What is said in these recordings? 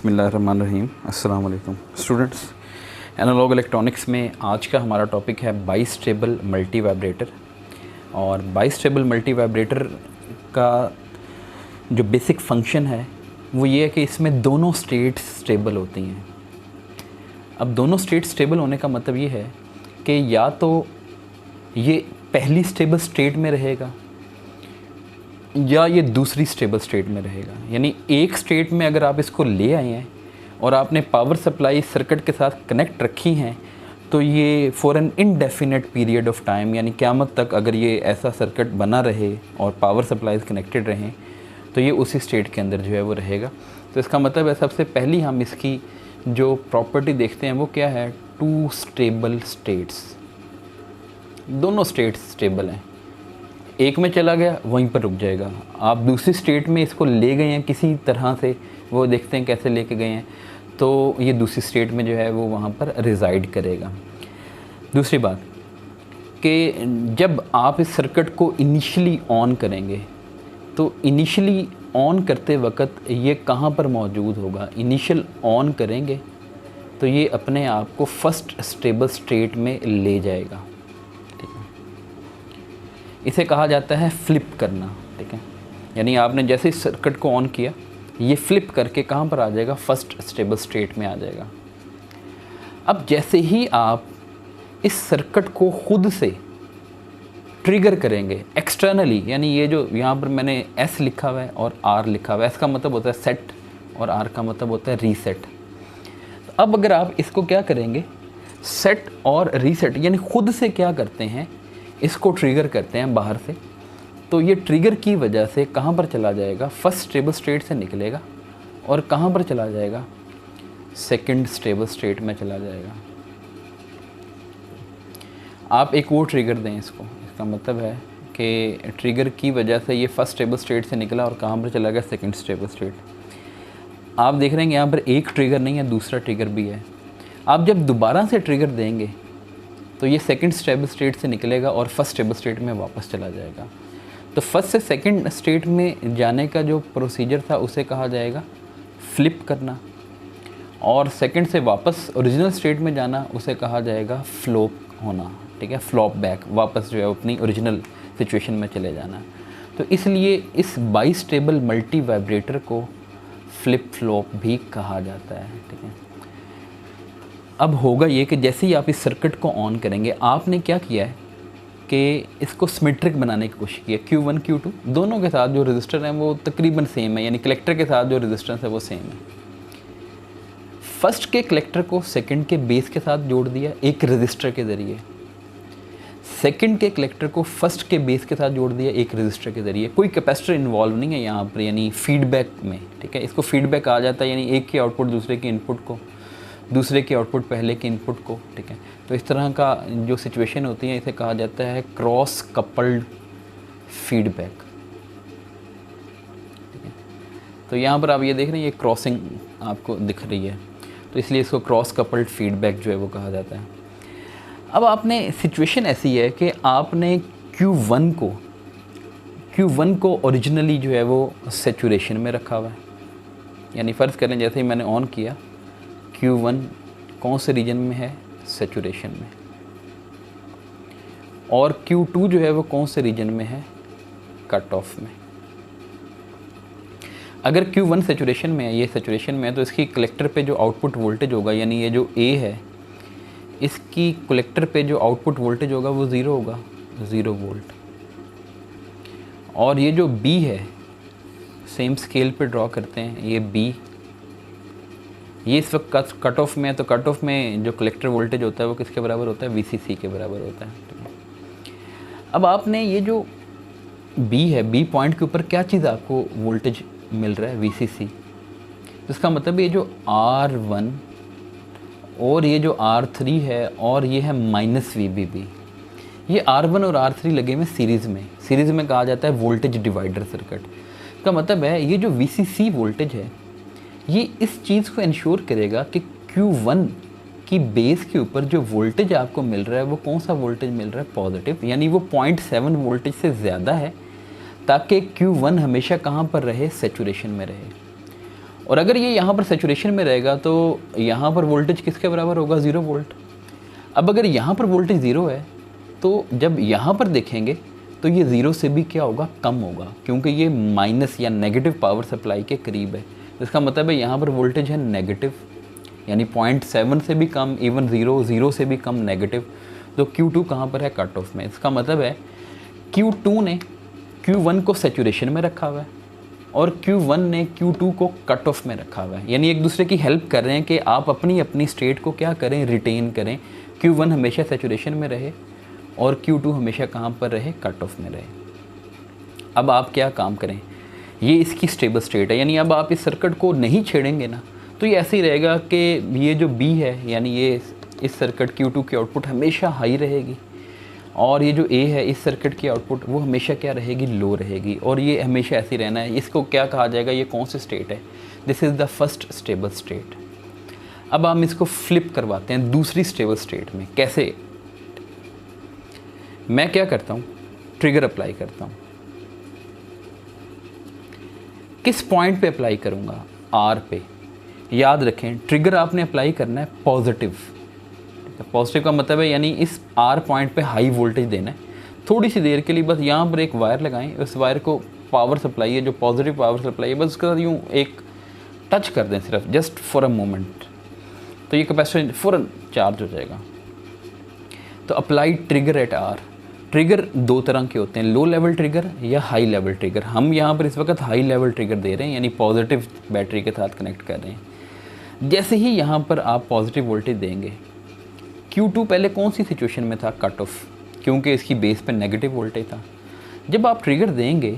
बिस्मिल्लाहिर्रहमानिर्रहीम। अस्सलाम वालेकुम स्टूडेंट्स। एनालॉग इलेक्ट्रॉनिक्स में आज का हमारा टॉपिक है बाईस्टेबल मल्टी वाइब्रेटर। और बाईस्टेबल मल्टी वाइब्रेटर का जो बेसिक फंक्शन है वो ये है कि इसमें दोनों स्टेट्स स्टेबल होती हैं। अब दोनों स्टेट स्टेबल होने का मतलब ये है कि या तो ये पहली स्टेबल स्टेट में रहेगा या ये दूसरी स्टेबल स्टेट में रहेगा। यानी एक स्टेट में अगर आप इसको ले आए हैं और आपने पावर सप्लाई सर्किट के साथ कनेक्ट रखी हैं तो ये for an indefinite period of time, यानी क़यामत तक अगर ये ऐसा सर्किट बना रहे और पावर सप्लाईज कनेक्टेड रहें तो ये उसी स्टेट के अंदर जो है वो रहेगा। तो इसका मतलब है सबसे पहली हम इसकी जो प्रॉपर्टी देखते हैं वो क्या है, टू स्टेबल स्टेट्स। दोनों स्टेट्स स्टेबल हैं, एक में चला गया वहीं पर रुक जाएगा। आप दूसरी स्टेट में इसको ले गए हैं किसी तरह से, वो देखते हैं कैसे लेके गए हैं, तो ये दूसरी स्टेट में जो है वो वहाँ पर रिज़ाइड करेगा। दूसरी बात कि जब आप इस सर्किट को इनिशियली ऑन करेंगे तो इनिशियली ऑन करते वक्त ये कहाँ पर मौजूद होगा। इनिशियल ऑन करेंगे तो ये अपने आप को फर्स्ट स्टेबल स्टेट में ले जाएगा। इसे कहा जाता है फ्लिप करना, ठीक है। यानी आपने जैसे इस सर्किट को ऑन किया ये फ्लिप करके कहाँ पर आ जाएगा, फर्स्ट स्टेबल स्टेट में आ जाएगा। अब जैसे ही आप इस सर्किट को खुद से ट्रिगर करेंगे एक्सटर्नली, यानी ये जो यहाँ पर मैंने एस लिखा हुआ है और आर लिखा हुआ है, एस का मतलब होता है सेट और आर का मतलब होता है रीसेट। तो अब अगर आप इसको क्या करेंगे, सेट और रीसेट, यानी खुद से क्या करते हैं, इसको ट्रिगर करते हैं बाहर से, तो ये ट्रिगर की वजह से कहाँ पर चला जाएगा, फर्स्ट स्टेबल स्टेट से निकलेगा और कहाँ पर चला जाएगा, सेकंड स्टेबल स्टेट में चला जाएगा। आप एक और ट्रिगर दें इसको, इसका मतलब है कि ट्रिगर की वजह से ये फर्स्ट स्टेबल स्टेट से निकला और कहाँ पर चला गया, सेकंड स्टेबल स्टेट। आप देख रहे हैं यहाँ पर एक ट्रिगर नहीं है, दूसरा ट्रिगर भी है। आप जब दोबारा से ट्रिगर देंगे तो ये सेकंड स्टेबल स्टेट से निकलेगा और फर्स्ट स्टेबल स्टेट में वापस चला जाएगा। तो फर्स्ट से सेकंड स्टेट में जाने का जो प्रोसीजर था उसे कहा जाएगा फ्लिप करना, और सेकंड से वापस ओरिजिनल स्टेट में जाना उसे कहा जाएगा फ्लॉप होना, ठीक है। फ्लॉप बैक, वापस जो है अपनी ओरिजिनल सिचुएशन में चले जाना। तो इसलिए इस बाईस्टेबल मल्टी वाइब्रेटर को फ्लिप फ्लॉप भी कहा जाता है, ठीक है। अब होगा ये कि जैसे ही आप इस सर्किट को ऑन करेंगे, आपने क्या किया है कि इसको सिमेट्रिक बनाने की कोशिश की है। Q1 Q2 दोनों के साथ जो रजिस्टर हैं वो तकरीबन सेम है, यानी कलेक्टर के साथ जो रेजिस्टेंस है वो सेम है। फर्स्ट के कलेक्टर को सेकंड के बेस के साथ जोड़ दिया एक रजिस्टर के ज़रिए, सेकंड के कलेक्टर को फर्स्ट के बेस के साथ जोड़ दिया एक रजिस्टर के ज़रिए। कोई कैपेसिटर इन्वॉल्व नहीं है यहाँ पर, यानी फीडबैक में, ठीक है। इसको फीडबैक कहा जाता है, यानी एक के आउटपुट दूसरे के इनपुट को, दूसरे के आउटपुट पहले के इनपुट को, ठीक है। तो इस तरह का जो सिचुएशन होती है इसे कहा जाता है क्रॉस कपल्ड फीडबैक, ठीक है। तो यहाँ पर आप ये देख रहे हैं ये क्रॉसिंग आपको दिख रही है, तो इसलिए इसको क्रॉस कपल्ड फीडबैक जो है वो कहा जाता है। अब आपने सिचुएशन ऐसी है कि आपने Q1 को ओरिजिनली जो है वो सेचुरेशन में रखा हुआ है, यानी फ़र्ज़ करें जैसे ही मैंने ऑन किया Q1 कौन से रीजन में है, सेचुरेशन में, और Q2 जो है वो कौन से रीजन में है, कट ऑफ में। अगर Q1 सेचुरेशन में है, ये सेचुरेशन में है, तो इसकी कलेक्टर पे जो आउटपुट वोल्टेज होगा, यानी ये जो A है इसकी कलेक्टर पे जो आउटपुट वोल्टेज होगा वो 0 होगा, 0 वोल्ट। और ये जो B है सेम स्केल पे ड्रॉ करते हैं, ये B, ये इस वक्त कट ऑफ में है, तो कट ऑफ में जो कलेक्टर वोल्टेज होता है वो किसके बराबर होता है, VCC के बराबर होता है। अब आपने ये जो B है, B पॉइंट के ऊपर क्या चीज़ आपको वोल्टेज मिल रहा है, VCC। तो इसका मतलब ये जो R1 और ये जो R3 है और ये है -VBB, ये R1 और R3 लगे हुए सीरीज़ में कहा जाता है वोल्टेज डिवाइडर सर्किट। इसका मतलब है ये जो VCC वोल्टेज है ये इस चीज़ को इंश्योर करेगा कि Q1 की बेस के ऊपर जो वोल्टेज आपको मिल रहा है वो कौन सा वोल्टेज मिल रहा है, पॉजिटिव, यानी वो 0.7 वोल्टेज से ज़्यादा है, ताकि Q1 हमेशा कहाँ पर रहे, सेचुरेशन में रहे। और अगर ये यहाँ पर सैचुरेशन में रहेगा तो यहाँ पर वोल्टेज किसके बराबर होगा, 0 वोल्ट। अब अगर यहाँ पर वोल्टेज 0 है तो जब यहाँ पर देखेंगे तो ये 0 से भी क्या होगा, कम होगा, क्योंकि ये माइनस या नेगेटिव पावर सप्लाई के करीब है। इसका मतलब है यहाँ पर वोल्टेज है नेगेटिव, यानी 0.7 से भी कम, इवन 0 से भी कम नेगेटिव। तो Q2 कहाँ पर है, कट ऑफ में। इसका मतलब है Q2 ने Q1 को सैचुरेशन में रखा हुआ है और Q1 ने Q2 को कट ऑफ में रखा हुआ है, यानी एक दूसरे की हेल्प कर रहे हैं कि आप अपनी अपनी स्टेट को क्या करें, रिटेन करें। Q1 हमेशा सैचुरेशन में रहे और Q2 हमेशा कहाँ पर रहे, कट ऑफ में रहे। अब आप क्या काम करें, ये इसकी स्टेबल स्टेट है, यानी अब आप इस सर्किट को नहीं छेड़ेंगे ना तो ये ऐसे ही रहेगा कि ये जो B है, यानी ये इस सर्किट Q2 की आउटपुट हमेशा हाई रहेगी और ये जो A है इस सर्किट की आउटपुट वो हमेशा क्या रहेगी, लो रहेगी, और ये हमेशा ऐसे ही रहना है। इसको क्या कहा जाएगा, ये कौन सी स्टेट है, this is the first stable state. अब हम इसको फ्लिप करवाते हैं दूसरी स्टेबल स्टेट में। कैसे, मैं क्या करता हूँ, ट्रिगर अप्लाई करता हूँ। किस पॉइंट पे अप्लाई करूँगा, R पे। याद रखें ट्रिगर आपने अप्लाई करना है पॉजिटिव। पॉजिटिव का मतलब है यानी इस R पॉइंट पे हाई वोल्टेज देना है थोड़ी सी देर के लिए। बस यहाँ पर एक वायर लगाएं, उस वायर को पावर सप्लाई है जो पॉजिटिव पावर सप्लाई है, बस उसके साथ यूँ एक टच कर दें सिर्फ, जस्ट फॉर अ मोमेंट, तो ये कैपेसिटर फ़ौरन चार्ज हो जाएगा। तो apply trigger at R। Trigger दो तरह के होते हैं, लो लेवल ट्रिगर या हाई लेवल ट्रिगर। हम यहाँ पर इस वक्त हाई लेवल ट्रिगर दे रहे हैं, यानी पॉजिटिव बैटरी के साथ कनेक्ट कर रहे हैं। जैसे ही यहाँ पर आप पॉजिटिव वोल्टेज देंगे, Q2 पहले कौन सी सिचुएशन में था, कट ऑफ, क्योंकि इसकी बेस पे नेगेटिव वोल्टेज था। जब आप ट्रिगर देंगे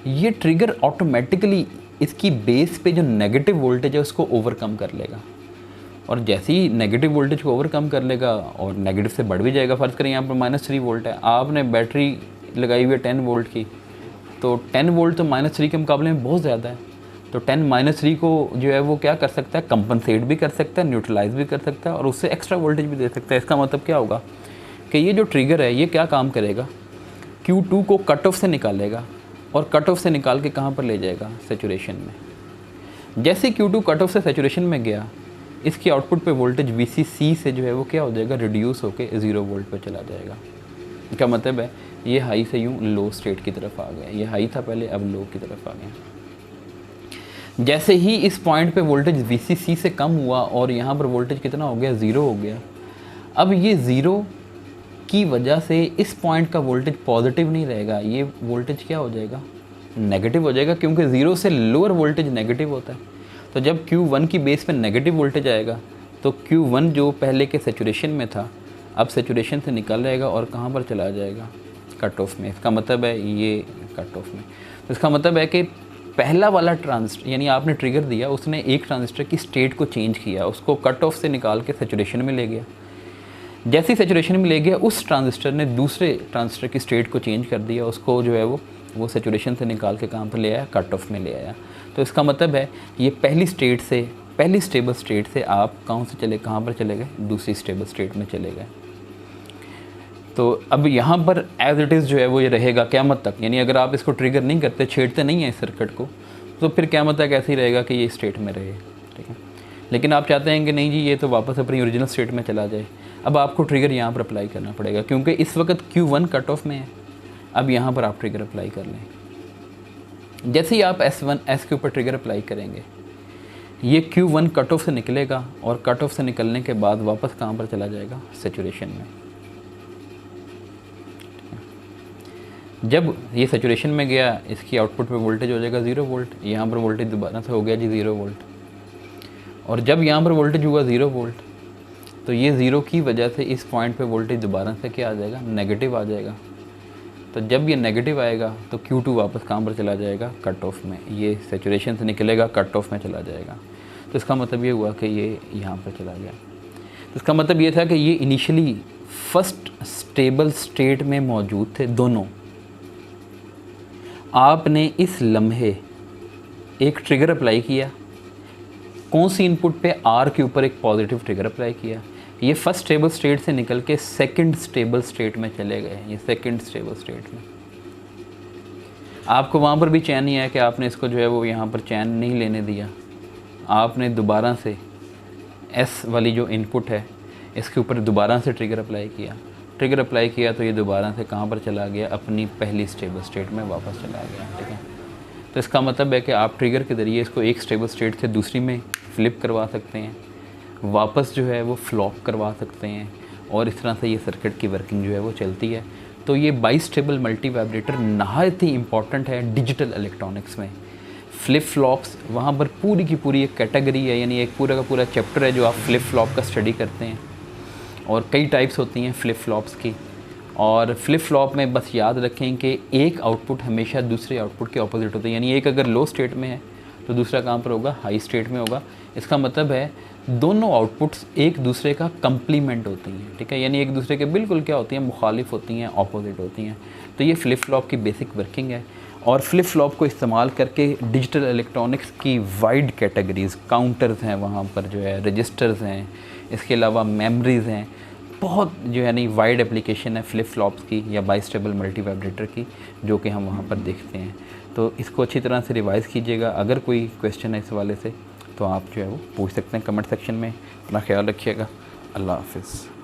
ये ट्रिगर ऑटोमेटिकली इसकी बेस पे जो नेगेटिव वोल्टेज है उसको ओवरकम कर लेगा, और जैसे ही नेगेटिव वोल्टेज को ओवरकम कर लेगा और नेगेटिव से बढ़ भी जाएगा। फ़र्ज़ करें यहाँ पर -3 वोल्ट है, आपने बैटरी लगाई हुई है 10 वोल्ट की, तो 10 वोल्ट तो -3 के मुकाबले में बहुत ज़्यादा है। तो 10 -3 को जो है वो क्या कर सकता है, कंपनसेट भी कर सकता है, न्यूट्रलाइज भी कर सकता है और उससे एक्स्ट्रा वोल्टेज भी दे सकता है। इसका मतलब क्या होगा कि ये जो ट्रिगर है ये क्या काम करेगा, Q2 को कट ऑफ से निकालेगा और कट ऑफ से निकाल के कहाँ पर ले जाएगा, सैचुरेशन में। जैसे Q2 कट ऑफ से सैचुरेशन में गया, इसकी आउटपुट पे वोल्टेज VCC से जो है वो क्या हो जाएगा, रिड्यूस होके 0 वोल्ट पे चला जाएगा। क्या मतलब है, ये हाई से यूँ लो स्टेट की तरफ आ गया, ये हाई था पहले अब लो की तरफ आ गया। जैसे ही इस पॉइंट पे वोल्टेज VCC से कम हुआ और यहाँ पर वोल्टेज कितना हो गया, 0 हो गया। अब ये 0 की वजह से इस पॉइंट का वोल्टेज पॉजिटिव नहीं रहेगा, ये वोल्टेज क्या हो जाएगा, नेगेटिव हो जाएगा, क्योंकि 0 से लोअर वोल्टेज नेगेटिव होता है। तो जब Q1 की बेस पे नेगेटिव वोल्टेज आएगा तो Q1 जो पहले के सैचुरेशन में था अब सैचुरेशन से निकल जाएगा और कहाँ पर चला जाएगा, कट ऑफ में। इसका मतलब है ये कट ऑफ में। तो इसका मतलब है कि पहला वाला ट्रांजिस्टर, यानी आपने ट्रिगर दिया, उसने एक ट्रांजिस्टर की स्टेट को चेंज किया, उसको कट ऑफ से निकाल के सैचुरेशन में ले गया। जैसे ही सैचुरेशन में ले गया, उस ट्रांजिस्टर ने दूसरे ट्रांजिस्टर की स्टेट को चेंज कर दिया, उसको जो है वो सैचुरेशन से निकाल के कहाँ पर ले आया, कट ऑफ में ले आया। तो इसका मतलब है ये पहली स्टेबल स्टेट से आप कहाँ पर चले गए, दूसरी स्टेबल स्टेट में चले गए। तो अब यहाँ पर एज इट इज़ जो है वो ये रहेगा क़यामत तक, यानी अगर आप इसको ट्रिगर नहीं करते, छेड़ते नहीं हैं इस सर्किट को, तो फिर क़यामत तक ऐसे ही रहेगा कि ये स्टेट में रहे, ठीक है। लेकिन आप चाहते हैं कि नहीं जी ये तो वापस अपनी ओरिजिनल स्टेट में चला जाए। अब आपको ट्रिगर यहाँ पर अप्लाई करना पड़ेगा, क्योंकि इस वक्त Q1 कट ऑफ में है। अब यहाँ पर आप ट्रिगर अप्लाई कर लें। जैसे ही आप S के ऊपर ट्रिगर अप्लाई करेंगे, ये Q1 कट ऑफ से निकलेगा और कट ऑफ से निकलने के बाद वापस कहाँ पर चला जाएगा, सैचुरेशन में। जब ये सैचुरेशन में गया, इसकी आउटपुट पे वोल्टेज हो जाएगा 0 वोल्ट, यहाँ पर वोल्टेज दोबारा से हो गया जी 0 वोल्ट। और जब यहाँ पर वोल्टेज हुआ 0 वोल्ट, तो ये 0 की वजह से इस पॉइंट पे वोल्टेज दोबारा से क्या आ जाएगा, नेगेटिव आ जाएगा। तो जब ये नेगेटिव आएगा तो Q2 वापस कहाँ पर चला जाएगा, कट ऑफ में। ये सैचुरेशन से निकलेगा, कट ऑफ में चला जाएगा। तो इसका मतलब ये हुआ कि ये यहाँ पर चला गया। तो इसका मतलब ये था कि ये इनिशियली फर्स्ट स्टेबल स्टेट में मौजूद थे दोनों। आपने इस लम्हे एक ट्रिगर अप्लाई किया, कौन सी इनपुट पे, R के ऊपर एक पॉजिटिव ट्रिगर अप्लाई किया। ये फर्स्ट स्टेबल स्टेट से निकल के सेकंड स्टेबल स्टेट में चले गए। ये सेकंड स्टेबल स्टेट में आपको वहाँ पर भी चैन नहीं आया कि आपने इसको जो है वो यहाँ पर चैन नहीं लेने दिया, आपने दोबारा से एस वाली जो इनपुट है इसके ऊपर दोबारा से ट्रिगर अप्लाई किया तो ये दोबारा से कहाँ पर चला गया, अपनी पहली स्टेबल स्टेट में वापस चला गया। ठीक है, तो इसका मतलब है कि आप ट्रिगर के ज़रिए इसको एक स्टेबल स्टेट से दूसरी में फ्लिप करवा सकते हैं, वापस जो है वो फ्लॉप करवा सकते हैं, और इस तरह से ये सर्किट की वर्किंग जो है वो चलती है। तो ये बाईस्टेबल मल्टी वाइब्रेटर नहायत ही इम्पॉर्टेंट है डिजिटल इलेक्ट्रॉनिक्स में। फ्लिप फ्लॉप्स वहाँ पर पूरी की पूरी एक कैटेगरी है, यानी एक पूरा का पूरा चैप्टर है जो आप फ्लिप फ्लॉप का स्टडी करते हैं, और कई टाइप्स होती हैं फ्लिप फ्लॉप्स की। और फ्लिप फ्लॉप में बस याद रखें कि एक आउटपुट हमेशा दूसरे आउटपुट के ऑपोजिट होता है, यानी एक अगर लो स्टेट में है तो दूसरा कहाँ पर होगा, हाई स्टेट में होगा। इसका मतलब है दोनों आउटपुट्स एक दूसरे का कंप्लीमेंट होती हैं। ठीक है, यानी एक दूसरे के बिल्कुल क्या होती हैं, मुखालिफ होती हैं, ऑपोजिट होती हैं। तो ये फ्लिप फ्लॉप की बेसिक वर्किंग है। और फ्लिप फ्लॉप को इस्तेमाल करके डिजिटल इलेक्ट्रॉनिक्स की वाइड कैटेगरीज़, काउंटर्स हैं वहाँ पर जो है, रजिस्टर्स हैं, इसके अलावा मेमोरीज़ हैं, बहुत जो है नहीं वाइड एप्लीकेशन है फ्लिप फ्लॉप्स की या बाईस्टेबल मल्टी वाइब्रेटर की, जो कि हम वहाँ पर देखते हैं। तो इसको अच्छी तरह से रिवाइज़ कीजिएगा। अगर कोई क्वेश्चन है इस हवाले से तो आप जो है वो पूछ सकते हैं कमेंट सेक्शन में। अपना ख्याल रखिएगा। अल्लाह हाफ़िज़।